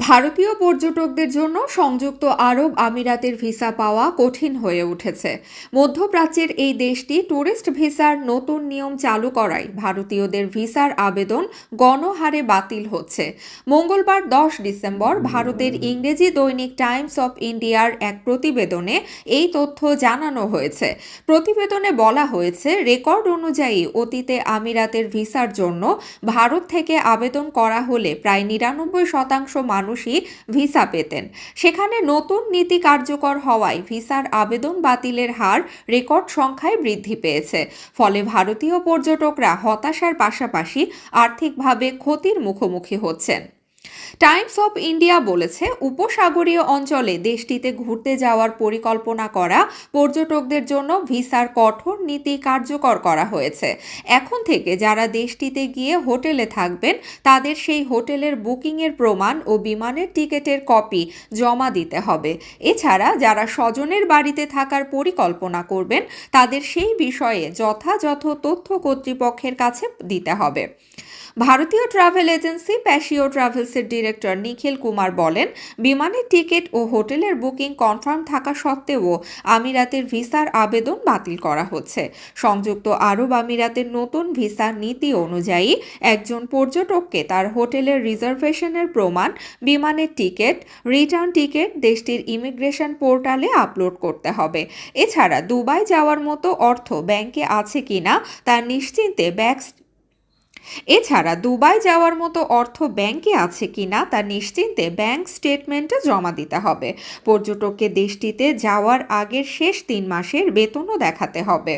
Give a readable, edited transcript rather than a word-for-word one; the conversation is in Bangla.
ভারতীয় পর্যটকদের জন্য সংযুক্ত আরব আমিরাতের ভিসা পাওয়া কঠিন হয়ে উঠেছে। মধ্যপ্রাচ্যের এই দেশটি ট্যুরিস্ট ভিসার নতুন নিয়ম চালু করায় ভারতীয়দের ভিসার আবেদন গণহারে বাতিল হচ্ছে। মঙ্গলবার 10 ডিসেম্বর ভারতের ইংরেজি দৈনিক টাইমস অফ ইন্ডিয়ার এক প্রতিবেদনে এই তথ্য জানানো হয়েছে। প্রতিবেদনে বলা হয়েছে, রেকর্ড অনুযায়ী অতীতে আমিরাতের ভিসার জন্য ভারত থেকে আবেদন করা হলে প্রায় 99% মানুষই ভিসা পেতেন। সেখানে নতুন নীতি কার্যকর হওয়ায় ভিসার আবেদন বাতিলের হার রেকর্ড সংখ্যায় বৃদ্ধি পেয়েছে। ফলে ভারতীয় পর্যটকরা হতাশার পাশাপাশি আর্থিকভাবে ক্ষতির মুখোমুখি হচ্ছেন। টাইমস অফ ইন্ডিয়া বলেছে, উপসাগরীয় অঞ্চলে দেশটিতে ঘুরতে যাওয়ার পরিকল্পনা করা পর্যটকদের জন্য ভিসার কঠোর নীতি কার্যকর করা হয়েছে। এখন থেকে যারা দেশটিতে গিয়ে হোটেলে থাকবেন তাদের সেই হোটেলের বুকিংয়ের প্রমাণ ও বিমানের টিকিটের কপি জমা দিতে হবে। এছাড়া যারা স্বজনের বাড়িতে থাকার পরিকল্পনা করবেন তাদের সেই বিষয়ে যথাযথ তথ্য কর্তৃপক্ষের কাছে দিতে হবে। ভারতীয় ট্রাভেল এজেন্সি প্যাশিও ট্রাভেলসের ডিরেক্টর নিখিল কুমার বলেন, বিমানের টিকিট ও হোটেলের বুকিং কনফার্ম থাকা সত্ত্বেও আমিরাতের ভিসার আবেদন বাতিল করা হচ্ছে। সংযুক্ত আরব আমিরাতের নতুন ভিসা নীতি অনুযায়ী একজন পর্যটককে তার হোটেলের রিজার্ভেশনের প্রমাণ, বিমানের টিকিট, রিটার্ন টিকিট দেশটির ইমিগ্রেশন পোর্টালে আপলোড করতে হবে। এছাড়া দুবাই যাওয়ার মতো অর্থ ব্যাংকে আছে কিনা তা নিশ্চিন্তে ব্যাংক স্টেটমেন্টে জমা দিতে হবে। পর্যটককে দেশটিতে যাওয়ার আগের শেষ 3 মাসের বেতনও দেখাতে হবে।